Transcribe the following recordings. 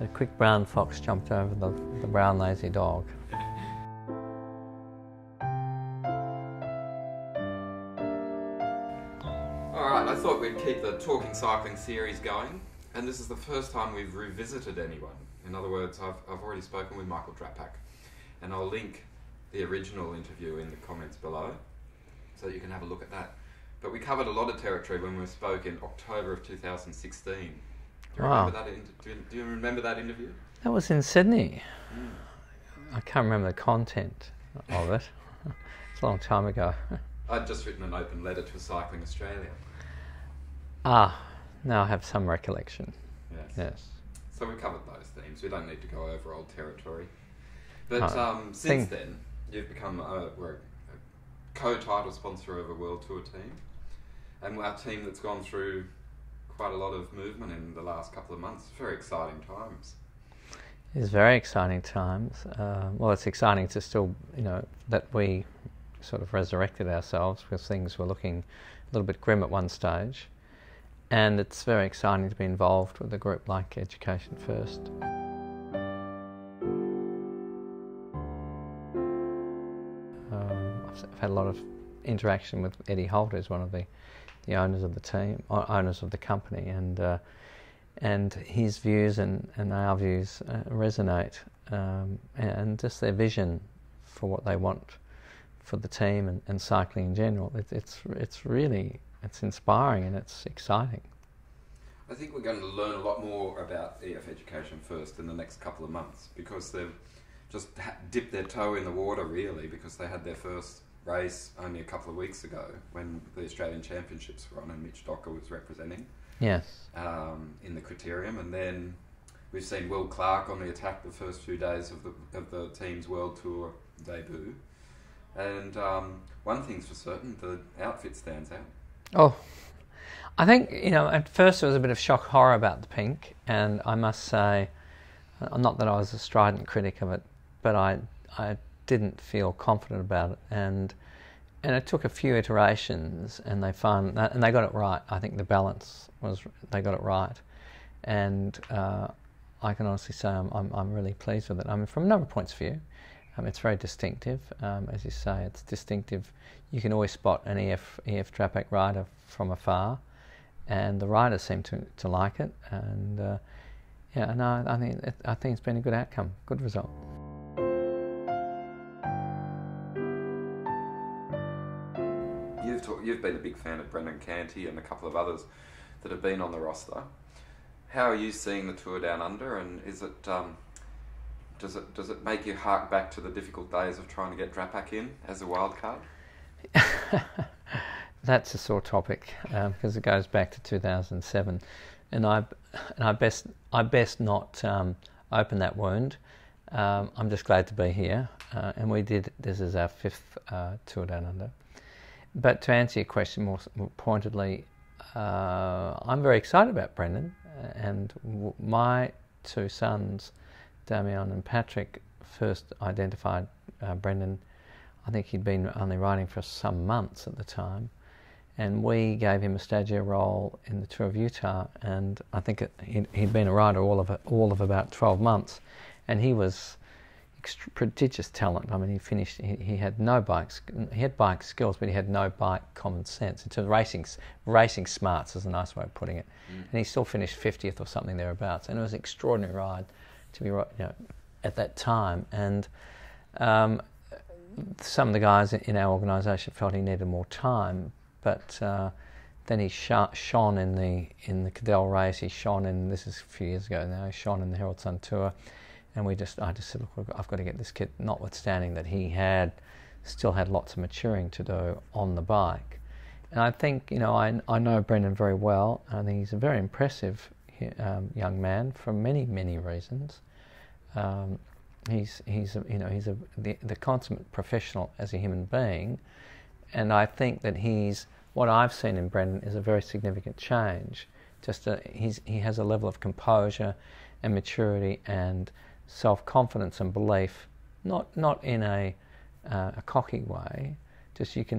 The quick brown fox jumped over the brown lazy dog. Alright, I thought we'd keep the Talking Cycling series going, and this is the first time we've revisited anyone. In other words, I've already spoken with Michael Drapac, and I'll link the original interview in the comments below, so that you can have a look at that. But we covered a lot of territory when we spoke in October of 2016. Do you remember that? Do you remember that interview? That was in Sydney. I can't remember the content of it. It's a long time ago. I'd just written an open letter to Cycling Australia. Now I have some recollection. Yes. So we covered those themes. We don't need to go over old territory. But since then, you've become we're a co-title sponsor of a World Tour team, and our team that's gone through quite a lot of movement in the last couple of months. Very exciting times. It's very exciting times. Well, it's exciting to still, that we sort of resurrected ourselves because things were looking a little bit grim at one stage. And it's very exciting to be involved with a group like Education First. I've had a lot of interaction with Eddie Holt, who's one of the owners of the team, owners of the company, and his views and our views resonate, and just their vision for what they want for the team and cycling in general. It's really inspiring and it's exciting. I think we're going to learn a lot more about EF Education First in the next couple of months, because they've just dipped their toe in the water, really, because they had their first race only a couple of weeks ago when the Australian Championships were on and Mitch Docker was representing. Yes. In the criterium, and then we've seen Will Clark on the attack the first few days of the team's World Tour debut. And one thing's for certain, the outfit stands out. Oh, I think, at first there was a bit of shock horror about the pink, and I must say, not that I was a strident critic of it, but I didn't feel confident about it, and it took a few iterations, and they found that, and they got it right. I think the balance they got it right, and I can honestly say I'm really pleased with it. I mean, from a number of points of view, it's very distinctive. As you say, it's distinctive. You can always spot an EF Drapac rider from afar, and the riders seem to like it. And I think it's been a good outcome, good result. You've been a big fan of Brendan Canty and a couple of others that have been on the roster. How are you seeing the Tour Down Under, and is it does it make you hark back to the difficult days of trying to get Drapac in as a wild card? That's a sore topic because it goes back to 2007, and I best not open that wound. I'm just glad to be here, and this is our fifth Tour Down Under. But to answer your question more pointedly, I'm very excited about Brendan, and my two sons, Damian and Patrick, first identified Brendan. I think he'd been only riding for some months at the time, and we gave him a stagiaire role in the Tour of Utah, and I think he'd been a rider all of about 12 months, and he was prodigious talent. I mean, he had no bikes. He had bike skills, but he had no bike common sense. In terms of racing smarts is a nice way of putting it. And he still finished 50th or something thereabouts. And it was an extraordinary ride to be at that time. And some of the guys in our organisation felt he needed more time, but then he shone in the Cadell race. He shone in, this is a few years ago now, he shone in the Herald Sun Tour. And I just said, look, I've got to get this kid, notwithstanding that he still had lots of maturing to do on the bike. And I think, I know Brendan very well. I think he's a very impressive young man for many, many reasons. He's the consummate professional as a human being. And I think that what I've seen in Brendan is a very significant change. He has a level of composure and maturity and self-confidence and belief, not in a cocky way.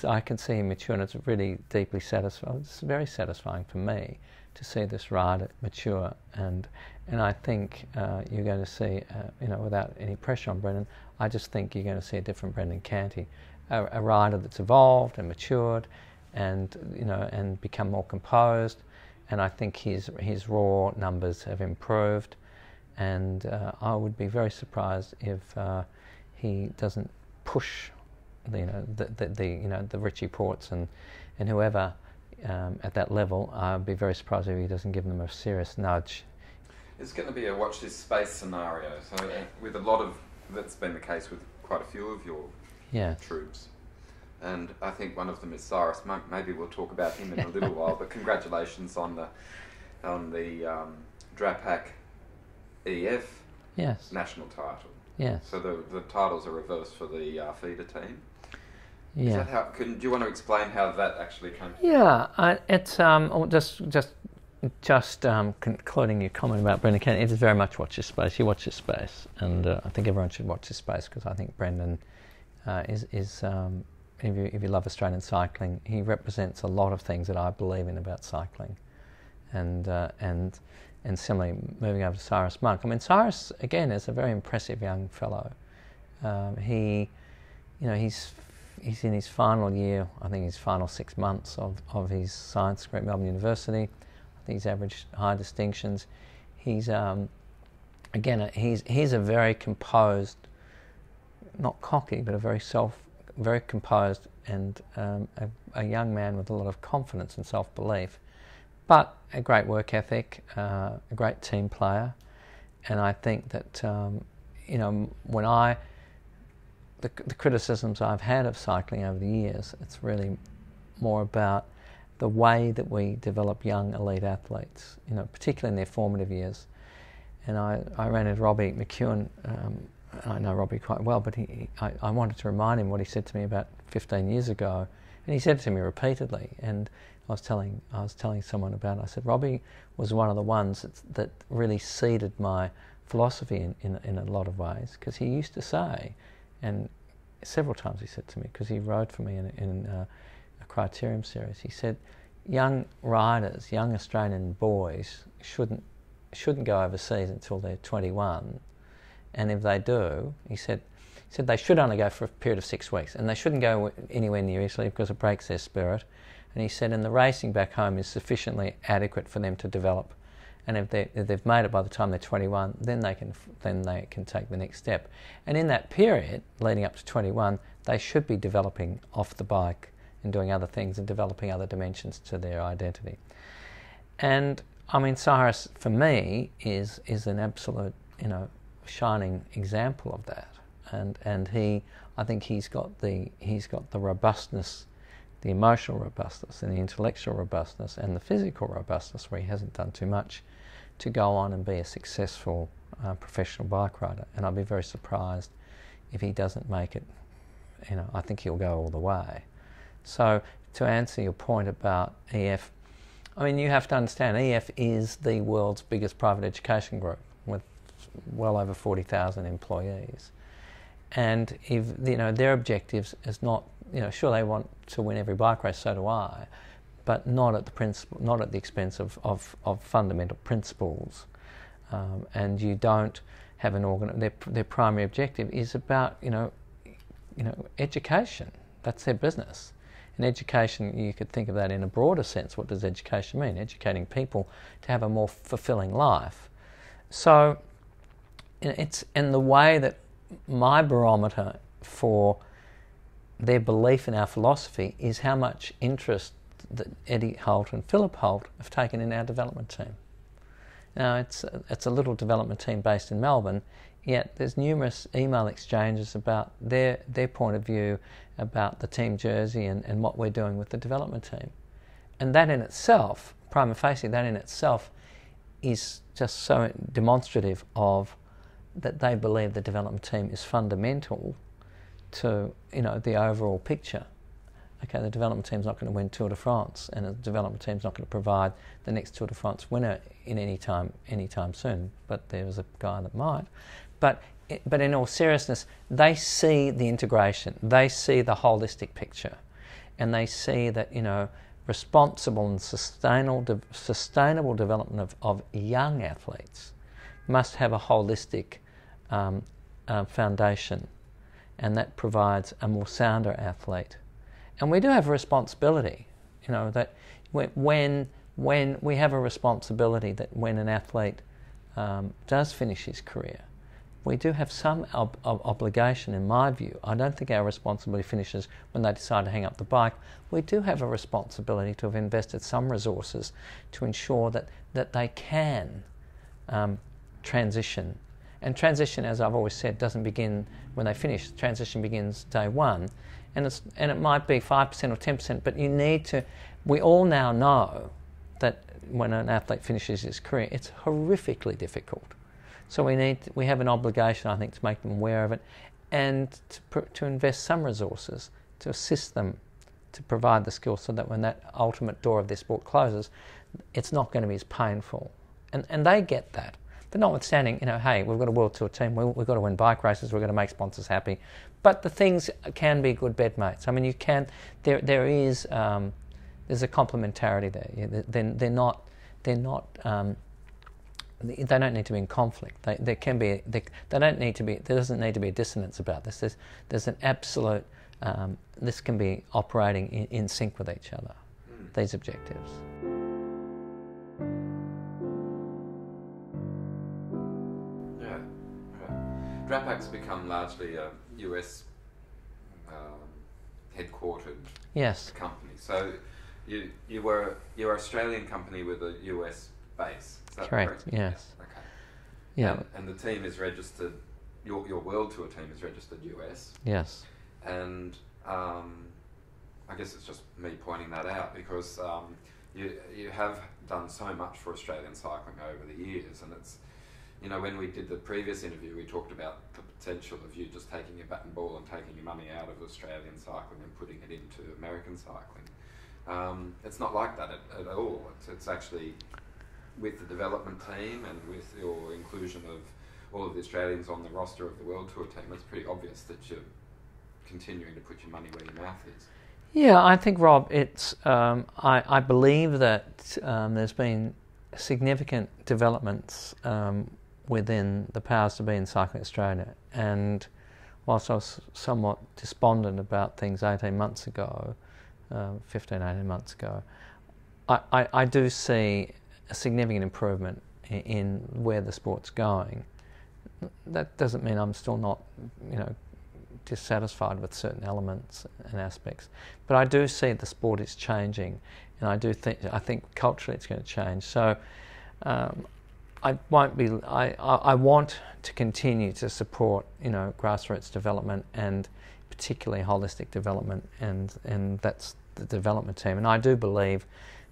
I can see him mature, and it's really deeply satisfying. It's very satisfying for me to see this rider mature and And I think you're going to see, without any pressure on Brendan, I just think you're going to see a different Brendan Canty, a rider that's evolved and matured, and and become more composed. And I think his raw numbers have improved, and I would be very surprised if he doesn't push the Richie Ports and whoever at that level. I'd be very surprised if he doesn't give them a serious nudge. It's going to be a watch this space scenario. So with a lot of, that's been the case with quite a few of your troops. And I think one of them is Cyrus Monk. Maybe we'll talk about him in a little while. But congratulations on the Drapac EF national title. Yes. So the titles are reversed for the feeder team. Yeah. Is that how? Do you want to explain how that actually came? Yeah, it's just concluding your comment about Brendan Canty. It is very much watch this space. You watch this space, and I think everyone should watch this space, because I think Brendan is if you love Australian cycling, he represents a lot of things that I believe in about cycling, and similarly moving over to Cyrus Monk. I mean, Cyrus again is a very impressive young fellow. He's in his final year, I think his final 6 months of his science degree at Melbourne University. I think he's averaged high distinctions. He's he's a very composed, not cocky, but a very composed and a young man with a lot of confidence and self-belief, but a great work ethic, a great team player. And I think that when the criticisms I've had of cycling over the years, it's really more about the way that we develop young elite athletes, particularly in their formative years. And I ran into Robbie McEwen. I know Robbie quite well, but I wanted to remind him what he said to me about 15 years ago, and he said it to me repeatedly. And I was telling someone about it. I said Robbie was one of the ones that really seeded my philosophy in a lot of ways, because he used to say, and several times he said to me, because he wrote for me in a Criterium series, he said, young riders, young Australian boys shouldn't go overseas until they're 21, and if they do, he said they should only go for a period of 6 weeks, and they shouldn't go anywhere near easily because it breaks their spirit. And he said, and the racing back home is sufficiently adequate for them to develop. And if they've made it by the time they're 21, then they can take the next step. And in that period, leading up to 21, they should be developing off the bike and doing other things and developing other dimensions to their identity. And I mean, Cyrus for me is an absolute shining example of that. And I think he's got the robustness, the emotional robustness and the intellectual robustness and the physical robustness, where he hasn't done too much, to go on and be a successful professional bike rider. And I'd be very surprised if he doesn't make it. I think he'll go all the way. So to answer your point about EF, I mean, you have to understand, EF is the world's biggest private education group with well over 40,000 employees. And if their objectives is not, sure, they want to win every bike race, so do I, but not at the expense of fundamental principles. And you don't have their primary objective is about education. That's their business. And education, you could think of that in a broader sense. What does education mean? Educating people to have a more fulfilling life. So it's in the way that my barometer for their belief in our philosophy is how much interest that Eddie Holt and Philip Holt have taken in our development team. Now, it's a little development team based in Melbourne, yet there's numerous email exchanges about their point of view about the team jersey and what we're doing with the development team. And that in itself, prima facie, that in itself is just so demonstrative of that they believe the development team is fundamental to the overall picture. Okay, the development team's not going to win Tour de France, and the development team's not going to provide the next Tour de France winner in any time soon. But there's a guy that might. But in all seriousness, they see the integration, they see the holistic picture, and they see that responsible and sustainable development of young athletes must have a holistic foundation, and that provides a more sounder athlete. And we do have a responsibility, that when we have a responsibility that when an athlete does finish his career, we do have some obligation, in my view. I don't think our responsibility finishes when they decide to hang up the bike. We do have a responsibility to have invested some resources to ensure that they can transition. And transition, as I've always said, doesn't begin when they finish. Transition begins day one. And it might be 5% or 10%, but we all now know that when an athlete finishes his career, it's horrifically difficult. So we have an obligation, I think, to make them aware of it, and to invest some resources to assist them to provide the skills so that when that ultimate door of their sport closes, it's not going to be as painful. And they get that. But notwithstanding, hey, we've got a World Tour team, we've got to win bike races, we've got to make sponsors happy. But the things can be good bedmates. I mean, there's a complementarity there. They don't need to be in conflict. There doesn't need to be a dissonance about this. There's an absolute. This can be operating in sync with each other. These objectives. Yeah. Drapac's become largely a US headquartered company. So you're an Australian company with a US base. Is that correct? Yes. Okay. Yeah. And the team is registered. Your World Tour team is registered US. Yes. And I guess it's just me pointing that out because you have done so much for Australian cycling over the years, and it's when we did the previous interview, we talked about the potential of you just taking your bat and ball and taking your money out of Australian cycling and putting it into American cycling. It's not like that at all. It's actually with the development team and with your inclusion of all of the Australians on the roster of the World Tour team, it's pretty obvious that you're continuing to put your money where your mouth is. Yeah, I think, Rob, it's. I believe that there's been significant developments within the powers to be in Cycling Australia, and whilst I was somewhat despondent about things 18 months ago, 18 months ago, I do see a significant improvement in where the sport's going. That doesn't mean I'm still not, dissatisfied with certain elements and aspects, but I do see the sport is changing, and I think culturally it's going to change. So I want to continue to support grassroots development and particularly holistic development, and that's the development team. And I do believe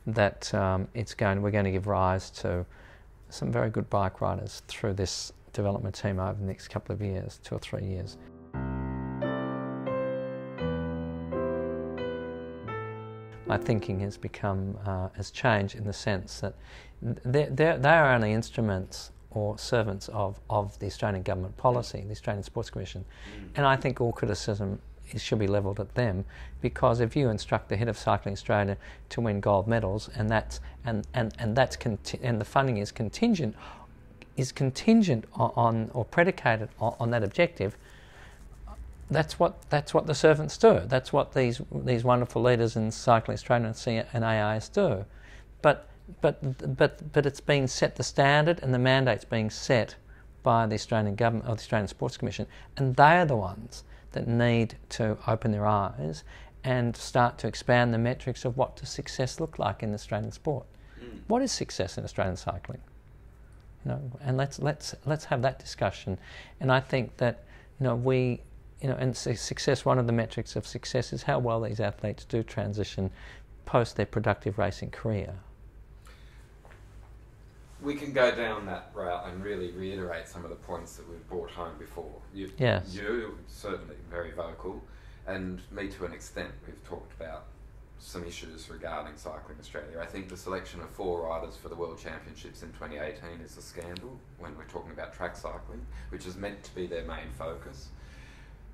that we're going to give rise to some very good bike riders through this development team over the next couple of years, 2 or 3 years. My thinking has has changed in the sense that they are only instruments or servants of the Australian government policy, the Australian Sports Commission, and I think all criticism should be levelled at them, because if you instruct the head of Cycling Australia to win gold medals, and the funding is contingent on or predicated on that objective, that's what the servants do. That's what these wonderful leaders in Cycling Australia and AIS do. But it's been set, the standard and the mandate's being set by the Australian government or the Australian Sports Commission, and they are the ones that need to open their eyes and start to expand the metrics of what does success look like in Australian sport. What is success in Australian cycling? And let's have that discussion. And I think that and success, one of the metrics of success is how well these athletes do transition post their productive racing career. We can go down that route and really reiterate some of the points that we've brought home before. You certainly very vocal, and me to an extent. We've talked about some issues regarding Cycling Australia. I think the selection of 4 riders for the World Championships in 2018 is a scandal when we're talking about track cycling, which is meant to be their main focus.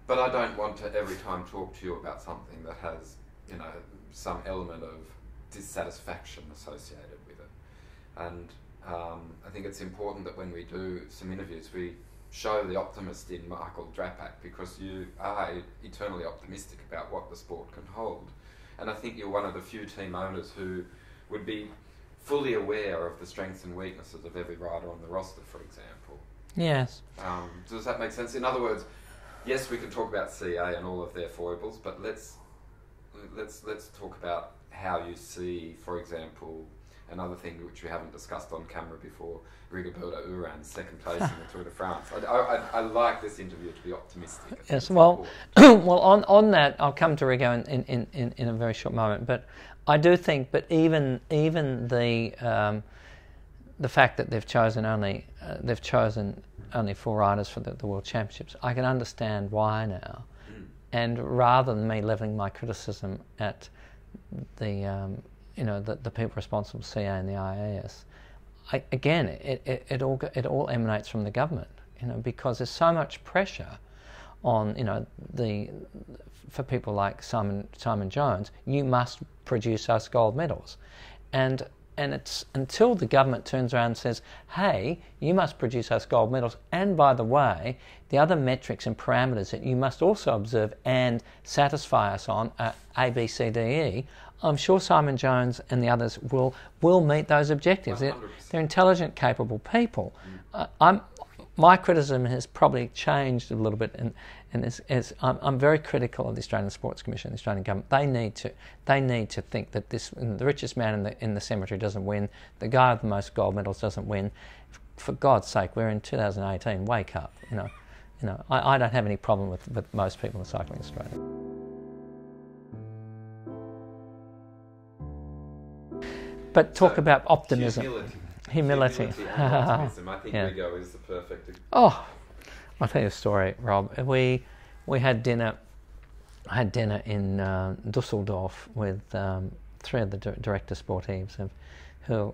But I don't want to every time talk to you about something that has, some element of dissatisfaction associated with it. And I think it's important that when we do some interviews, we show the optimist in Michael Drapac, because you are eternally optimistic about what the sport can hold. And I think you're one of the few team owners who would be fully aware of the strengths and weaknesses of every rider on the roster, for example. Yes. Does that make sense? In other words, yes, we can talk about CA and all of their foibles, but let's talk about how you see, for example, another thing which we haven't discussed on camera before, Rigoberto Urán's second place in the Tour de France. I like this interview to be optimistic. Yes, well, well, on that, I'll come to Rigo in a very short moment. But I do think, but even the fact that they've chosen only 4 riders for the World Championships, I can understand why now. And rather than me levelling my criticism at the people responsible, CA and the IAS, it all emanates from the government, because there's so much pressure on, for people like Simon Jones. You must produce us gold medals, and it's until the government turns around and says, hey, you must produce us gold medals, and by the way, the other metrics and parameters that you must also observe and satisfy us on are A, B, C, D, E. I'm sure Simon Jones and the others will meet those objectives. They're intelligent, capable people. My criticism has probably changed a little bit, and I'm very critical of the Australian Sports Commission, the Australian government. They need to think that the richest man in the cemetery doesn't win, the guy with the most gold medals doesn't win. For God's sake, we're in 2018. Wake up! I don't have any problem with most people in cycling Australia. But talk about optimism. Humility. And optimism. I think Rigo is the perfect. Oh, I'll tell you a story, Rob. We had dinner. I had dinner in Dusseldorf with 3 of the director sportives, who,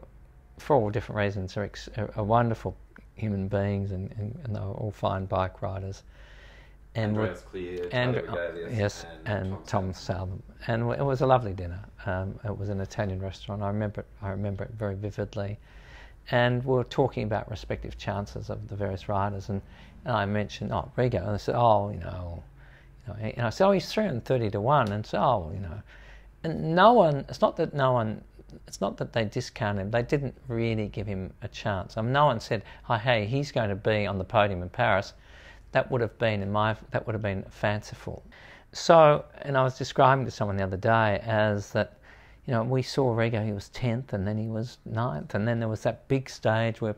for all different reasons, are wonderful human beings, and they're all fine bike riders. And Andreas Clear, and Tom Southam, and it was a lovely dinner. It was an Italian restaurant. I remember it very vividly, and we were talking about respective chances of the various riders, and I mentioned Rigo, and they said, and I said, he's 330 to 1, and so and no one. It's not that they discounted him. They didn't really give him a chance. No one said, hey, he's going to be on the podium in Paris. That would have been fanciful. So, and I was describing to someone the other day as that, we saw Rigo, he was 10th, and then he was 9th, and then there was that big stage where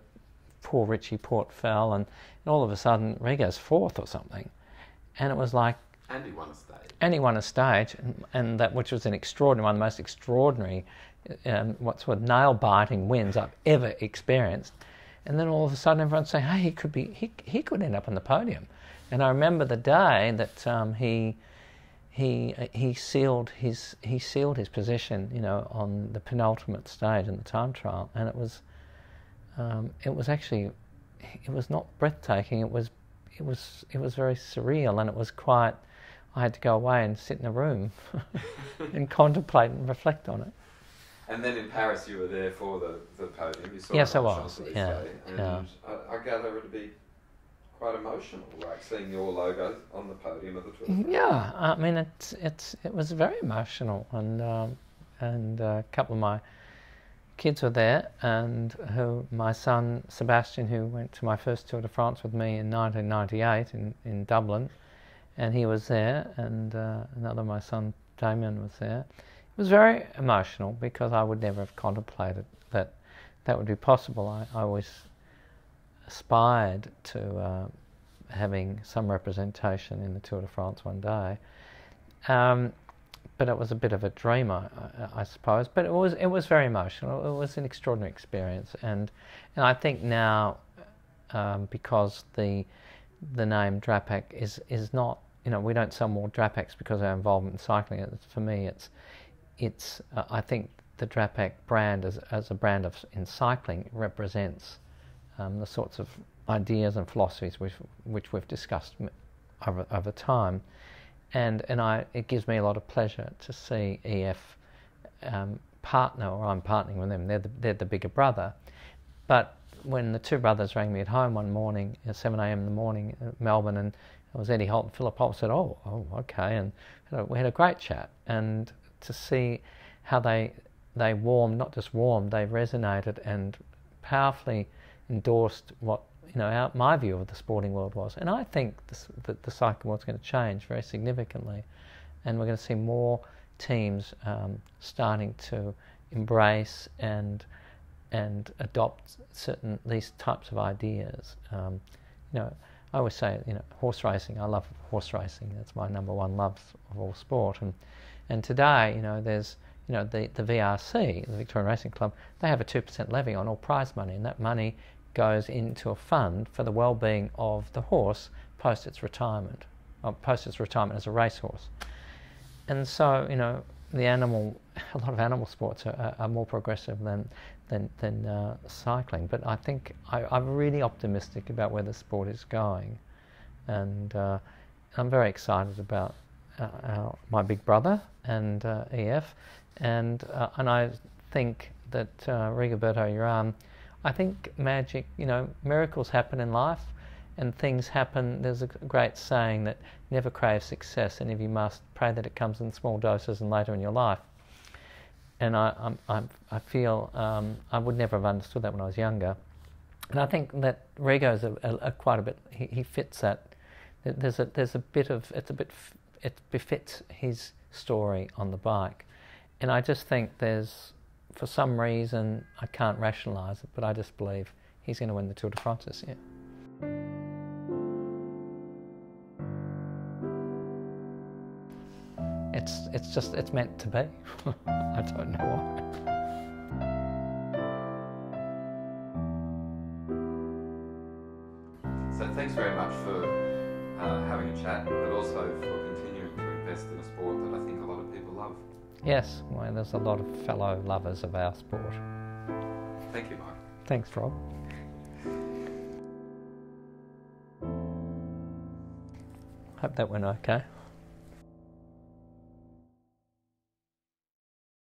poor Richie Porte fell, and all of a sudden Rigo's 4th or something, and it was like. And he won a stage. And he won a stage, and that, which was one of the most extraordinary, nail-biting wins I've ever experienced. And then all of a sudden, everyone's saying, "Hey, he could end up on the podium." And I remember the day that he sealed his position, on the penultimate stage in the time trial, and it was not breathtaking. It was very surreal, and it was quite. I had to go away and sit in a room and contemplate and reflect on it. And then in Paris, you were there for the podium. You saw yes, I was. Yeah. I gather it would be quite emotional, like seeing your logo on the podium of the Tour. Yeah, I mean it was very emotional, and a couple of my kids were there, and my son Sebastian, who went to my first Tour de France with me in 1998 in Dublin, and he was there, and another my son Damien was there. It was very emotional because I would never have contemplated that would be possible. I always aspired to having some representation in the Tour de France one day, but it was a bit of a dream, I suppose. But it was very emotional. It was an extraordinary experience, and I think now because the name Drapac is not, we don't sell more Drapacs because of our involvement in cycling. For me, it's I think the Drapac brand as a brand in cycling represents the sorts of ideas and philosophies which we've discussed over time, and it gives me a lot of pleasure to see EF partner, or I'm partnering with them. They're the bigger brother, But when the two brothers rang me at home one morning at 7 a.m. in the morning in Melbourne, and it was Eddie Holt and Philip Holt, said, oh, okay, and we had a great chat, and to see how they warmed, not just warmed, they resonated and powerfully endorsed what my view of the sporting world was. And I think that the cycling world's going to change very significantly, and we're going to see more teams starting to embrace and adopt these types of ideas. I always say, horse racing. I love horse racing. That's my number one love of all sport. And today, there's the VRC, the Victorian Racing Club. They have a 2% levy on all prize money, and that money goes into a fund for the well-being of the horse post its retirement as a racehorse. And so, a lot of animal sports are more progressive than cycling. But I think I'm really optimistic about where the sport is going, and I'm very excited about my big brother and EF, and I think that Rigoberto Urán. I think magic, miracles happen in life, and things happen. There's a great saying that never crave success, and if you must, pray that it comes in small doses and later in your life. And I feel I would never have understood that when I was younger, and I think that Rigo's quite a bit. He fits that. There's a bit of it befits his story on the bike, and I just think there's. For some reason, I can't rationalise it, but I just believe he's going to win the Tour de France this year. It's meant to be. I don't know why. So thanks very much for having a chat, but also for continuing to invest in a sport that I think a lot of people love. Yes, well, there's a lot of fellow lovers of our sport. Thank you, Mike. Thanks, Rob. Hope that went okay.